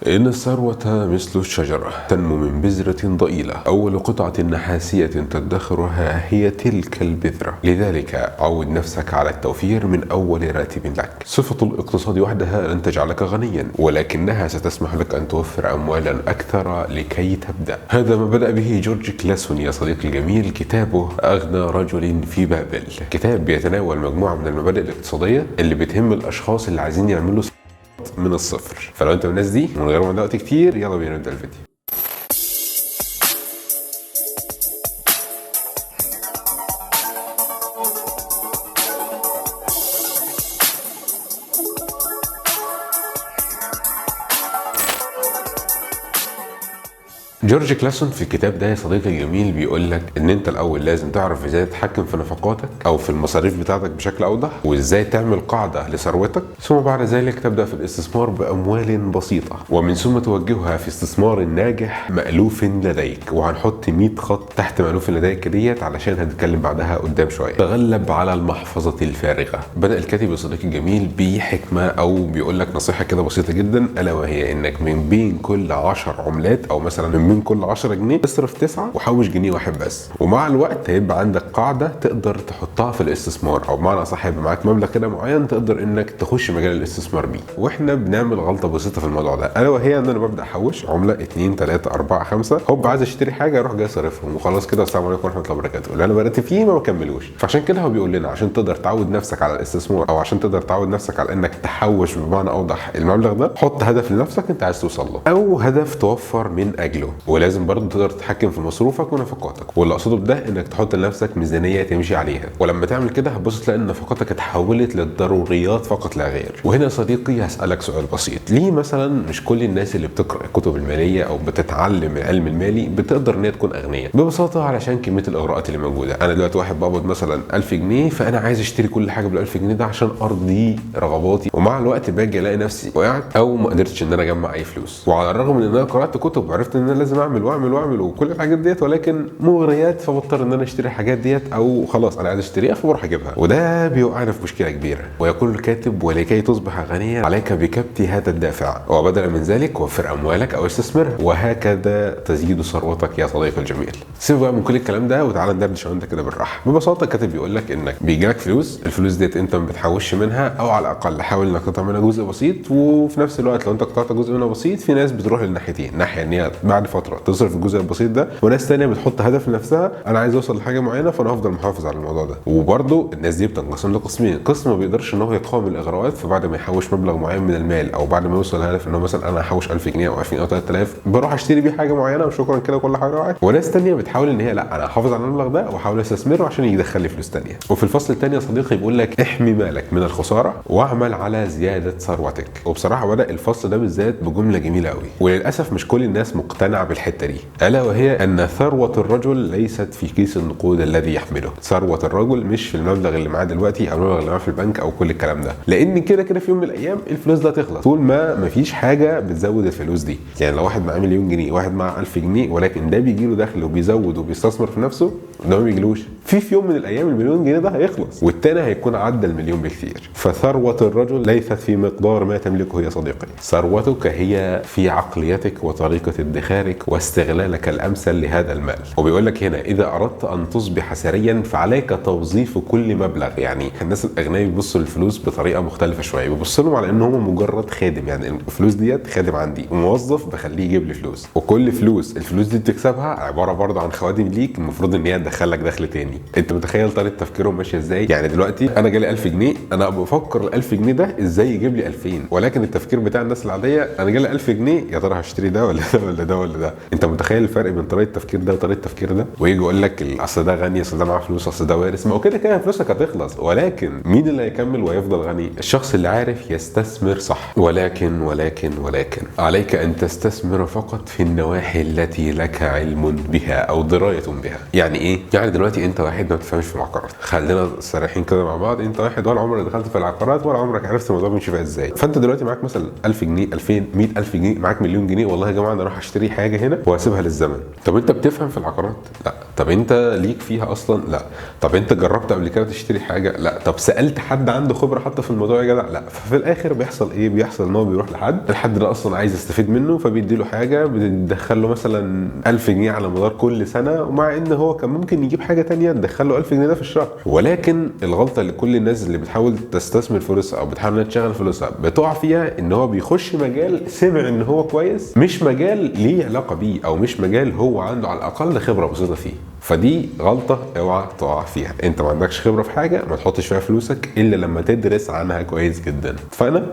إن الثروة مثل الشجرة تنمو من بذرة ضئيلة، أول قطعة نحاسية تدخرها هي تلك البذرة. لذلك عود نفسك على التوفير من أول راتب لك. صفة الاقتصاد وحدها لن تجعلك غنيا، ولكنها ستسمح لك أن توفر أموالا أكثر لكي تبدأ. هذا ما بدأ به جورج كلاسون يا صديقي الجميل. كتابه أغنى رجل في بابل، كتاب بيتناول مجموعة من المبادئ الاقتصادية اللي بتهم الأشخاص اللي عايزين يعملوا من الصفر. فلو انت من الناس دي، من غير ما وقت كتير، يلا بينا نبدأ الفيديو. جورج كلاسون في الكتاب ده يا صديقي الجميل بيقول لك ان انت الاول لازم تعرف ازاي تتحكم في نفقاتك او في المصاريف بتاعتك بشكل اوضح، وازاي تعمل قاعده لثروتك، ثم بعد ذلك تبدا في الاستثمار باموال بسيطه، ومن ثم توجهها في استثمار ناجح مألوف لديك. وهنحط 100 خط تحت مألوف لديك ديت علشان هنتكلم بعدها قدام شويه. تغلب على المحفظه الفارغه. بدأ الكاتب يا صديقي الجميل بحكمه او بيقول لك نصيحه كده بسيطه جدا، الا وهي انك من بين كل 10 عملات او مثلا من كل 10 جنيه اصرف 9 وحوش جنيه واحد بس. ومع الوقت هيبقى عندك قاعده تقدر تحطها في الاستثمار، او بمعنى اصح هيبقى معاك مبلغ كده معين تقدر انك تخش مجال الاستثمار بيه. واحنا بنعمل غلطه بسيطه في الموضوع ده، الا وهي ان انا ببدا احوش عمله 2 3 4 5، هوب عايز اشتري حاجه اروح جاي صارفهم وخلاص كده، السلام عليكم ورحمه الله وبركاته. اللي انا بدات فيه ما بكملوش. فعشان كده هو بيقول لنا عشان تقدر تعود نفسك على الاستثمار، او عشان تقدر تعود نفسك على انك تحوش بمعنى اوضح المبلغ ده، حط هدف لنفسك انت عايز توصل له، او هدف توفر من اجله. ولازم برضه تقدر تتحكم في مصروفك ونفقاتك. واللي اقصده بده انك تحط لنفسك ميزانيه تمشي عليها، ولما تعمل كده هتبص تلاقي ان نفقاتك اتحولت للضروريات فقط لا غير. وهنا يا صديقي هسالك سؤال بسيط، ليه مثلا مش كل الناس اللي بتقرا الكتب الماليه او بتتعلم العلم المالي بتقدر ان هي تكون اغنياء؟ ببساطه علشان كميه الاغراءات اللي موجوده. انا دلوقتي واحد بقبض مثلا 1000 جنيه، فانا عايز اشتري كل حاجه بال 1000 جنيه ده عشان ارضي رغباتي، ومع الوقت باجي الاقي نفسي وقعت او ما قدرتش ان انا اجمع اي فلوس. وعلى الرغم من ان انا قرات كتب وعرفت ان انا لازم اعمل واعمل وكل الحاجات ديت، ولكن مغريات، فبضطر ان انا اشتري الحاجات ديت، او خلاص انا عايز اشتريها فبروح اجيبها. وده بيوقعنا في مشكله كبيره. ويقول الكاتب: ولكي تصبح غنيا عليك بكبت هذا الدافع، وبدلا من ذلك وفر اموالك او استثمرها، وهكذا تزيد ثروتك يا صديقي الجميل. سيب بقى من كل الكلام ده وتعالى ندردش انت كده بالراحه. ببساطه الكاتب بيقول لك انك بيجيلك فلوس، الفلوس ديت انت ما بتحوش منها، او على الاقل حاول انك تقطع منها جزء بسيط. وفي نفس الوقت لو انت قطعت جزء منها بسيط، في ناس بتروح للناحيتين، ناحيه ان هي بعد فتره تصرف الجزء البسيط ده، وناس ثانيه بتحط هدف لنفسها، انا عايز اوصل لحاجه معينه فانا هفضل محافظ على الموضوع ده. وبرده الناس دي بتنقسم لقسمين: قسم ما بيقدرش ان هو يقاوم الاغراءات، فبعد ما يحوش مبلغ معين من المال، او بعد ما يوصل لهدف ان هو مثلا انا هحوش 1000 جنيه او 2000 او 3000، بروح اشتري بيه حاجه معينه وشكرا كده كل حاجه راحت. وناس ثانيه بتحاول ان هي لا، انا احافظ على المبلغ ده واحاول استثمره عشان يدخل لي فلوس ثانيه. وفي الفصل الثاني يا صديقي بيقول لك احمي مالك من الخساره واعمل على زياده ثروتك. وبصراحه بدا الفصل ده بالذات بجمله جميله قوي، وللاسف مش كل الناس مقتنعه بالحته دي، الا وهي ان ثروه الرجل ليست في كيس النقود الذي يحمله. ثروه الرجل مش في المبلغ اللي معاه دلوقتي او المبلغ اللي معاه في البنك او كل الكلام ده، لان كده كده في يوم من الايام الفلوس ده تخلص، طول ما مفيش حاجه بتزود الفلوس دي. يعني لو واحد معاه مليون جنيه، واحد معاه 1000 جنيه، ولكن ده بيجي له دخل وبيزود وبيستثمر في نفسه، ده ما بيجيلوش. في يوم من الايام المليون جنيه ده هيخلص، والتاني هيكون عدى المليون بكثير. فثروه الرجل ليست في مقدار ما تملكه يا صديقي، ثروتك هي في عقليتك وطريقه ادخارك واستغلالك الامثل لهذا المال. وبيقول لك هنا: اذا اردت ان تصبح ثريا فعليك توظيف كل مبلغ. يعني الناس الاغنياء بيبصوا للفلوس بطريقه مختلفه شويه، بيبصوا لهم على ان هم مجرد خادم. يعني الفلوس ديت خادم عندي، وموظف بخليه يجيب لي فلوس، وكل الفلوس دي بتكسبها عباره برضه عن خوادم ليك، المفروض ان هي تدخلك دخل تاني. انت متخيل طريقه تفكيرهم ماشيه ازاي؟ يعني دلوقتي انا جالي 1000 جنيه، انا بفكر ال 1000 جنيه ده ازاي يجيب لي 2000، ولكن التفكير بتاع الناس العاديه: انا جالي 1000 جنيه، يا ترى هشتري ده ولا ده ولا ده ولا ده. انت متخيل الفرق بين طريقه التفكير ده وطريقه التفكير ده؟ ويجي يقول لك اصل ده غني، اصل ده معاه فلوس، اصل ده وارث. ما هو كده كده فلوسك هتخلص، ولكن مين اللي هيكمل ويفضل غني؟ الشخص اللي عارف يستثمر صح. ولكن عليك ان تستثمر فقط في النواحي التي لك علم بها او درايه بها. يعني ايه؟ يعني دلوقتي انت واحد ما بتفهمش في العقارات، خلينا صريحين كده مع بعض، انت واحد ولا عمرك دخلت في العقارات ولا عمرك عرفت الموضوع بيمشي فيها ازاي. فانت دلوقتي معاك مثلا 1000 جنيه، 2000، 100000 جنيه، معاك مليون جنيه، والله يا جماعه انا اروح اشتري حاجه حاجه هنا وهسيبها للزمن. طب انت بتفهم في العقارات؟ لا. طب انت ليك فيها اصلا؟ لا. طب انت جربت قبل كده تشتري حاجه؟ لا. طب سالت حد عنده خبره حتى في الموضوع يا جدع؟ لا. ففي الاخر بيحصل ايه؟ بيحصل ان هو بيروح الحد ده اصلا عايز يستفيد منه، فبيدي له حاجه بتدخل له مثلا 1000 جنيه على مدار كل سنه، ومع ان هو كان ممكن يجيب حاجه تانية تدخل له 1000 جنيه ده في الشهر. ولكن الغلطه اللي كل الناس اللي بتحاول تستثمر فلوسها او بتحاول انها تشغل فلوسها بتقع فيها، ان هو بيخش مجال سمع ان هو كويس، مش مجال ليه علاقه بيه، او مش مجال هو عنده على الاقل خبره بسيطه فيه. فدي غلطه اوعى تقع فيها. انت ما عندكش خبره في حاجه ما تحطش فيها فلوسك الا لما تدرس عنها كويس جدا. اتفقنا.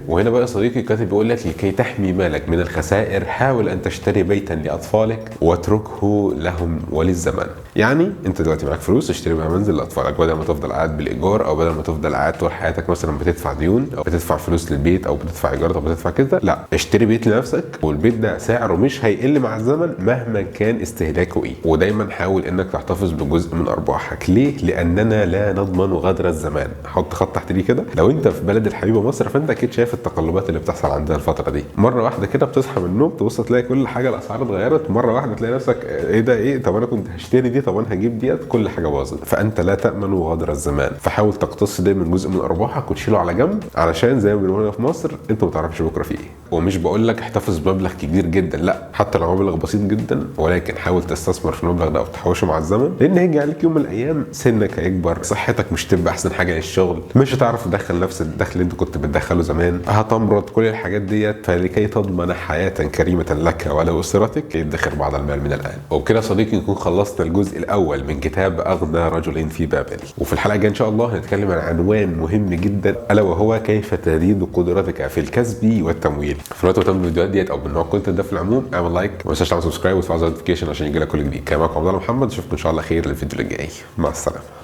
وهنا بقى صديقي الكاتب بيقول لك: لكي تحمي مالك من الخسائر حاول ان تشتري بيتا لاطفالك واتركه لهم وللزمن. يعني انت دلوقتي معاك فلوس، اشتري بقى منزل لاطفالك، بدل ما تفضل قاعد بالايجار، او بدل ما تفضل قاعد طول حياتك مثلا بتدفع ديون او بتدفع فلوس للبيت او بتدفع ايجار او بتدفع كده. لا، اشتري بيت لنفسك، والبيت ده سعره مش هيقل مع الزمن مهما كان استهلاكه ايه. ودايما حاول انك تحتفظ بجزء من ارباحك. ليه؟ لاننا لا نضمن غدر الزمان. حط خط تحت دي كده. لو انت في بلد الحبيبه مصر فانت اكيد شايف التقلبات اللي بتحصل عندنا الفتره دي. مره واحده كده بتصحى من النوم تبص تلاقي كل حاجه الاسعار اتغيرت، مره واحده تلاقي نفسك ايه ده؟ ايه؟ طب انا كنت هشتري دي، طب انا هجيب ديت، كل حاجه باظت. فانت لا تامن غدر الزمان. فحاول تقتص دايما جزء من ارباحك وتشيله على جنب، علشان زي ما بنقول في مصر انت ما تعرفش بكره في ايه. ومش بقول لك احتفظ بمبلغ كبير جدا، لا، حتى لو مبلغ بسيط جدا، ولكن حاول تستثمر في المبلغ ده او تحوشه مع الزمن، لان هيجي عليك يوم من الايام سنك هيكبر، صحتك مش تبقى احسن حاجه للشغل، مش هتعرف تدخل نفس الدخل اللي انت كنت بتدخله زمان، هتمرض، كل الحاجات ديت. فلكي تضمن حياه كريمه لك ولاسرتك ادخر بعض المال من الان. وبكده صديقي نكون خلصنا الجزء الاول من كتاب اغنى رجل في بابل. وفي الحلقه الجايه ان شاء الله هنتكلم عن عنوان مهم جدا، الا وهو كيف تزيد قدرتك في الكسب والتمويل. في الوقت مهتم بالفيديوهات ديت او بالنوع كنت ده في العموم، اعمل لايك، ما تنساش تعمل سبسكرايب وتفعل النوتيفيكيشن عشان يجيلك كل جديد. كان معاكم عبد الله محمد، اشوفكم ان شاء الله خير الفيديو الجاي. مع السلامه.